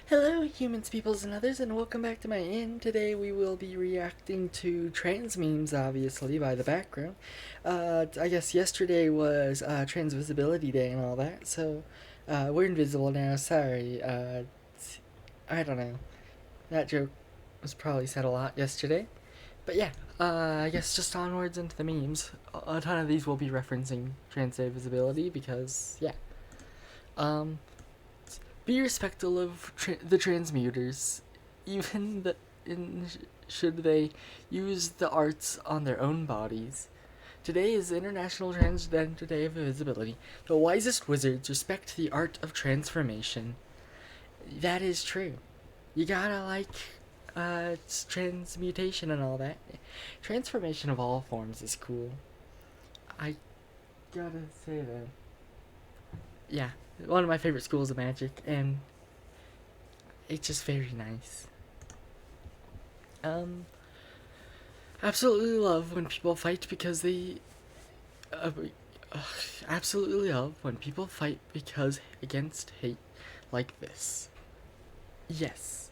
Hello, humans, peoples, and others, and welcome back to my inn. Today we will be reacting to trans memes, obviously, by the background. I guess yesterday was Trans Visibility Day and all that, so we're invisible now, sorry. I don't know. That joke was probably said a lot yesterday. But yeah, I guess just onwards into the memes. A ton of these will be referencing Trans Day Visibility because, yeah. Um, be respectful of the transmuters, even should they use the arts on their own bodies. Today is International Transgender Day of Visibility. The wisest wizards respect the art of transformation. That is true. You gotta like transmutation and all that. Transformation of all forms is cool. I gotta say that. Yeah, one of my favorite schools of magic, and it's just very nice. Um, absolutely love when people fight because they. Uh, absolutely love when people fight because against hate like this. Yes,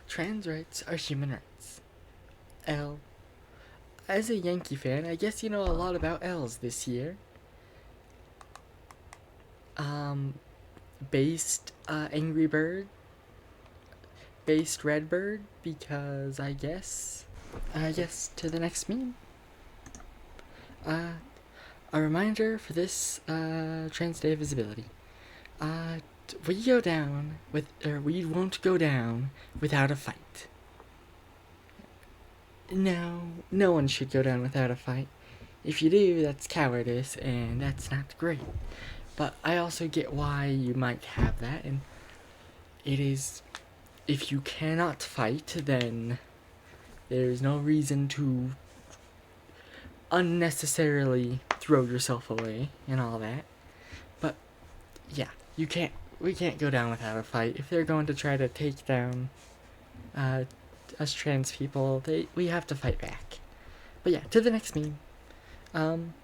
trans rights are human rights. L. As a Yankee fan, I guess you know a lot about L's this year. Um, based Angry Bird, based Redbird, because I guess to the next meme. A reminder for this Trans Day of Visibility. We go down with, or we won't go down without a fight. No one should go down without a fight. If you do, that's cowardice, and that's not great. But I also get why you might have that, and it is, if you cannot fight, then there's no reason to unnecessarily throw yourself away and all that. But yeah, we can't go down without a fight. If they're going to try to take down us trans people, we have to fight back. But yeah, to the next meme.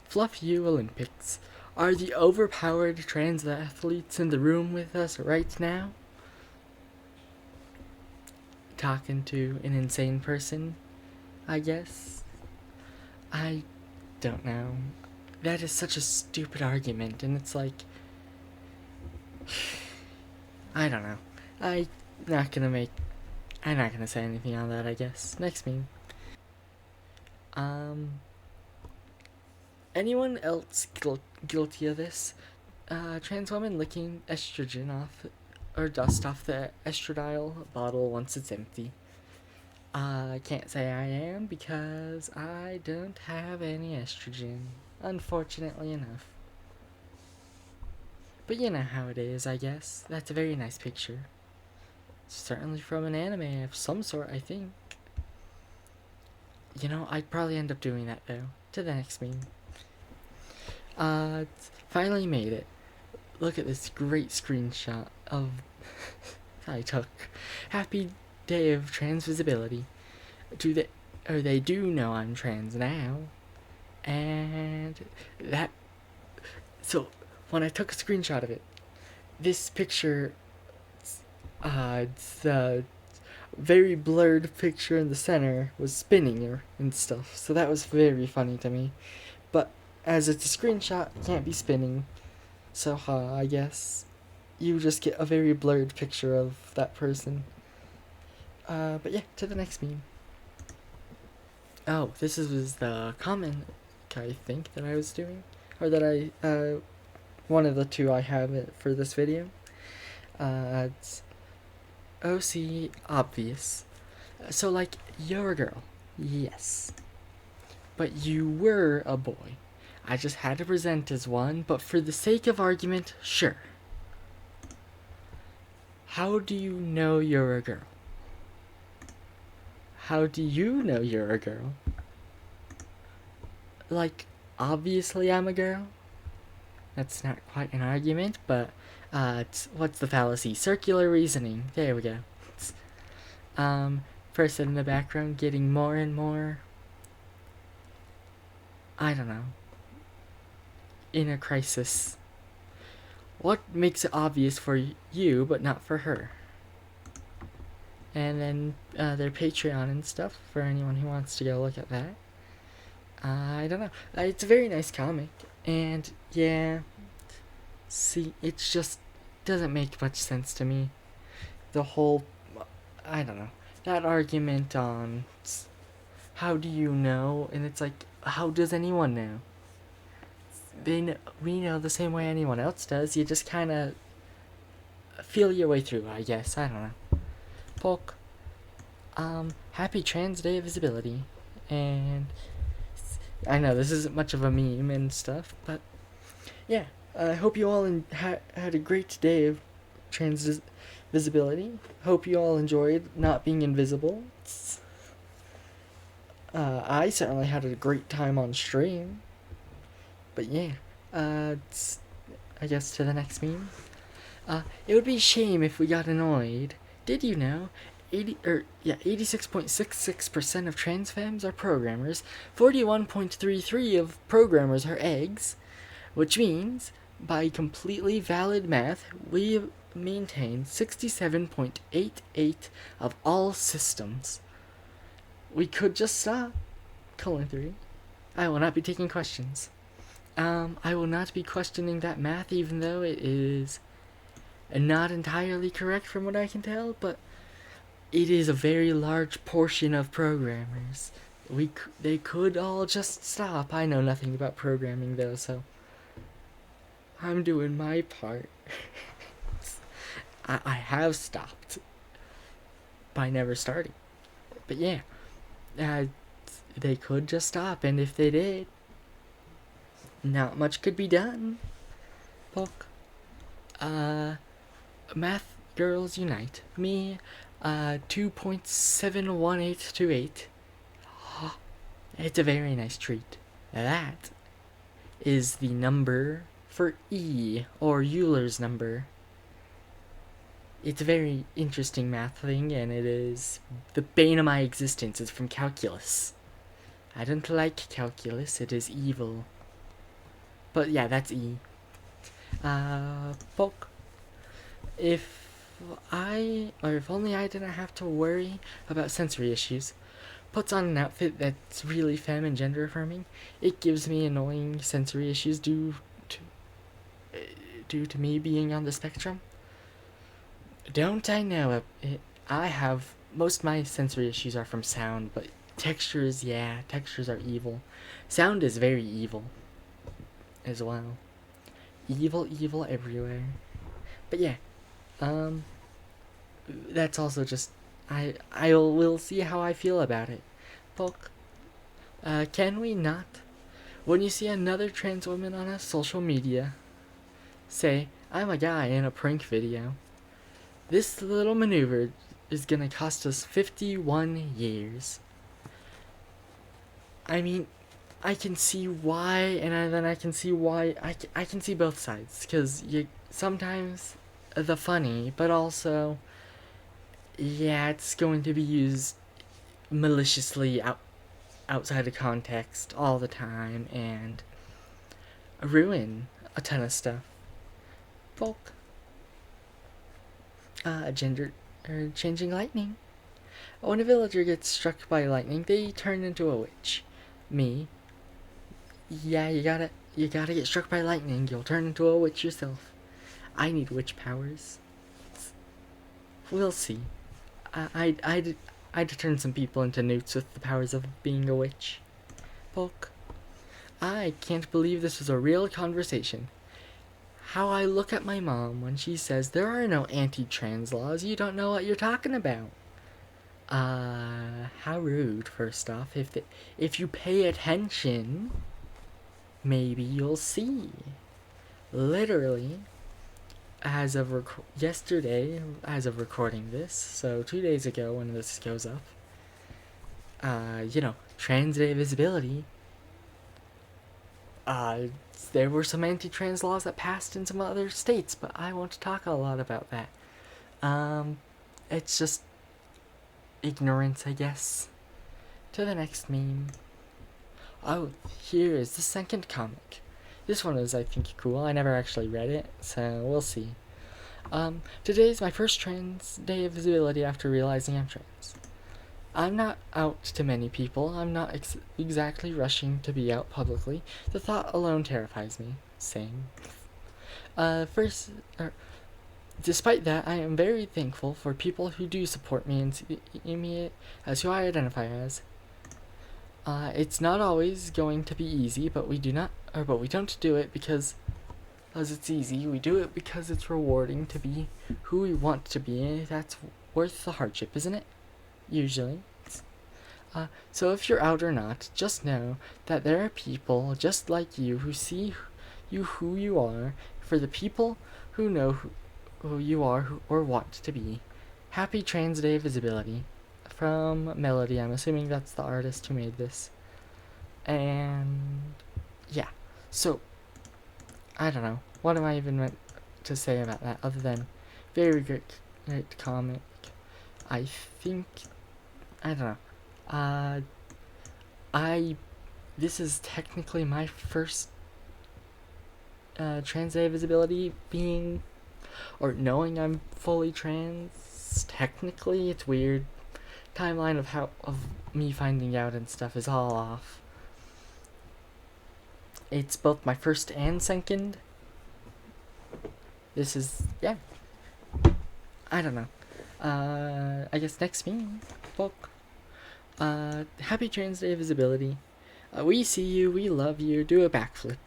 Fluff you Olympics. Are the overpowered trans athletes in the room with us right now? Talking to an insane person, I guess. I don't know. That is such a stupid argument, and it's like, I don't know. I'm not gonna say anything on that, I guess. Next meme. Anyone else guilty of this? Trans woman licking estrogen off, or dust off the estradiol bottle once it's empty. I can't say I am because I don't have any estrogen, unfortunately enough. But you know how it is, I guess. That's a very nice picture. Certainly from an anime of some sort, I think. You know, I'd probably end up doing that though. To the next meme. Finally made it. Look at this great screenshot of I took. Happy day of trans visibility. They do know I'm trans now. And that, so when I took a screenshot of it, this picture, it's a very blurred picture in the center was spinning and stuff, so that was very funny to me. But as it's a screenshot, it can't be spinning, so I guess you just get a very blurred picture of that person. But yeah, to the next meme. Oh, this was the comment, I think, that I was doing, or that I one of the two I have it for this video. It's OC obvious. So like, you're a girl, yes, but you were a boy. I just had to present as one, but for the sake of argument, sure. How do you know you're a girl? How do you know you're a girl? Like, obviously I'm a girl. That's not quite an argument, but what's the fallacy? Circular reasoning. There we go. Person in the background getting more and more, I don't know, in a crisis. What makes it obvious for you but not for her? And then their Patreon and stuff for anyone who wants to go look at that. I don't know. It's a very nice comic, and yeah, see, it just doesn't make much sense to me. The whole, I don't know, that argument on how do you know, and it's like, how does anyone know? We know the same way anyone else does. You just kind of feel your way through, I guess. I don't know. Polk. Happy Trans Day of Visibility, and I know this isn't much of a meme and stuff, but yeah, I hope you all had a great day of trans visibility. Hope you all enjoyed not being invisible. I certainly had a great time on stream. But yeah, I guess to the next meme. It would be a shame if we got annoyed. Did you know 86.66% of trans femmes are programmers, 41.33 of programmers are eggs, which means, by completely valid math, we maintain 67.88 of all systems. We could just stop. Colon 3. I will not be taking questions. I will not be questioning that math, even though it is not entirely correct from what I can tell, but it is a very large portion of programmers. They could all just stop. I know nothing about programming though, so I'm doing my part. I have stopped by never starting. But yeah, they could just stop, and if they did, not much could be done. Poke. Math girls unite. Me, 2.71828. It's a very nice treat. That is the number for E, or Euler's number. It's a very interesting math thing, and it is the bane of my existence. It's from calculus. I don't like calculus, it is evil. But yeah, that's E. Poke. If only I didn't have to worry about sensory issues. Puts on an outfit that's really femme and gender affirming. It gives me annoying sensory issues due to me being on the spectrum. Don't I know it? I have most of my sensory issues are from sound, but textures are evil. Sound is very evil as well. Evil everywhere. But yeah, that's also just I will see how I feel about it. Poke. Can we not, when you see another trans woman on a social media, say, I'm a guy in a prank video? This little maneuver is gonna cost us 51 years. I mean, I can see why, and then I can see why. I can see both sides, because you sometimes the funny, but also, yeah, it's going to be used maliciously outside of context all the time and ruin a ton of stuff. Bulk. Gender changing lightning. When a villager gets struck by lightning, they turn into a witch. Me. Yeah, you gotta get struck by lightning. You'll turn into a witch yourself. I need witch powers. We'll see. I'd turn some people into newts with the powers of being a witch. Poke. I can't believe this was a real conversation. How I look at my mom when she says there are no anti-trans laws, you don't know what you're talking about. How rude, first off. If you pay attention, maybe you'll see. Literally, as of yesterday, as of recording this, so 2 days ago when this goes up, Trans Day of Visibility, there were some anti-trans laws that passed in some other states, but I won't talk a lot about that. It's just ignorance, I guess. To the next meme. Oh, here is the second comic. This one is, I think, cool. I never actually read it, so we'll see. Today's my first trans day of visibility after realizing I'm trans. I'm not out to many people. I'm not exactly rushing to be out publicly. The thought alone terrifies me. Same. Despite that, I am very thankful for people who do support me and see me as who I identify as. It's not always going to be easy, but we don't do it because it's easy. We do it because it's rewarding to be who we want to be. That's worth the hardship, isn't it? Usually. So if you're out or not, just know that there are people just like you who see you who you are. For the people who know who you are or want to be, happy Trans Day Visibility. From Melody, I'm assuming that's the artist who made this. And yeah, so I don't know. What am I even meant to say about that other than very great comic? I think, I don't know. This is technically my first Trans Day Visibility being, or knowing I'm fully trans. Technically, it's weird. Timeline of me finding out and stuff is all off. It's both my first and second. This is, yeah. I don't know. I guess next me, book. Happy Trans Day Visibility. We see you, we love you, do a backflip.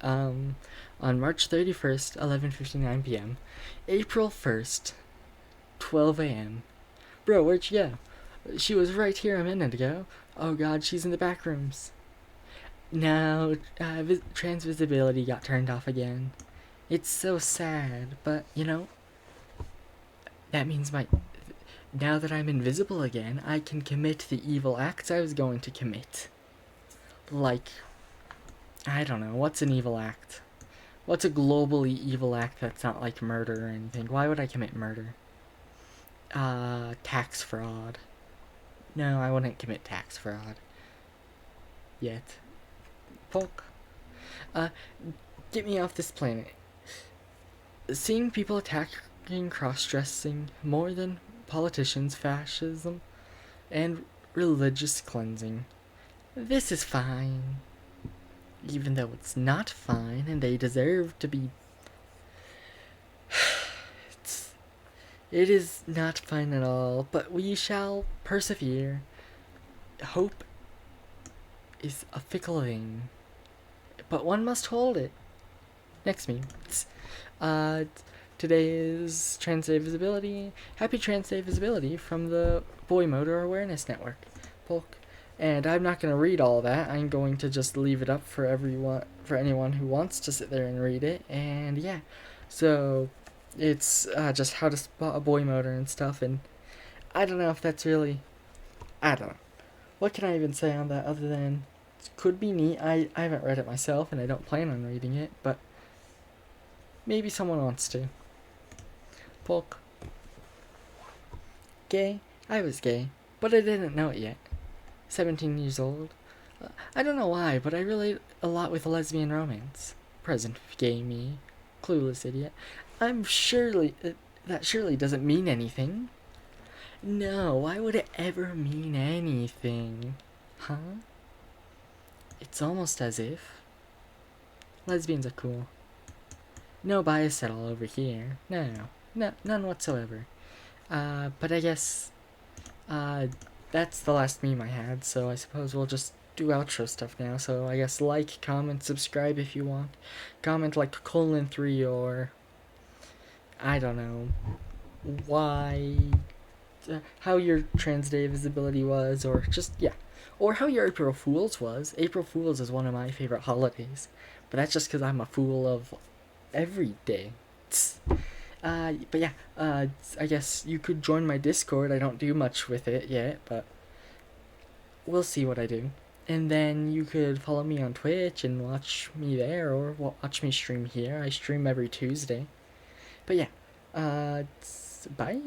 On March 31st, 11:59 p.m. April 1st, 12 a.m. Bro, where'd you go? She was right here a minute ago. Oh god, she's in the back rooms. Now, trans visibility got turned off again. It's so sad, but, you know, that means now that I'm invisible again, I can commit the evil acts I was going to commit. Like, I don't know, what's an evil act? What's a globally evil act that's not like murder or anything? Why would I commit murder? Tax fraud. No, I wouldn't commit tax fraud. Yet. Folk. Get me off this planet. Seeing people attacking cross-dressing more than politicians, fascism, and religious cleansing. This is fine. Even though it's not fine and they deserve to be... It is not fine at all, but we shall persevere. Hope is a fickle thing, but one must hold it. Next me. Today is Trans Day Visibility. Happy Trans Day Visibility from the Boy Motor Awareness Network. Polk. And I'm not going to read all that. I'm going to just leave it up for anyone who wants to sit there and read it. And yeah, so it's just how to spot a boy motor and stuff. And I don't know if that's really... I don't know. What can I even say on that other than it could be neat. I haven't read it myself and I don't plan on reading it, but maybe someone wants to. Polk. Gay? I was gay, but I didn't know it yet. 17 years old. I don't know why, but I relate a lot with lesbian romance. Present gay me. Clueless idiot. That surely doesn't mean anything. No, why would it ever mean anything? Huh? It's almost as if lesbians are cool. No bias at all over here. No, none whatsoever. But I guess, that's the last meme I had, so I suppose we'll just do outro stuff now. So I guess like, comment, subscribe if you want. Comment like :3 or I don't know why, how your Trans Day visibility was, or just, yeah. Or how your April Fool's was. April Fool's is one of my favorite holidays, but that's just because I'm a fool of every day. But yeah, I guess you could join my Discord. I don't do much with it yet, but we'll see what I do. And then you could follow me on Twitch and watch me there, or watch me stream here. I stream every Tuesday. But yeah, bye.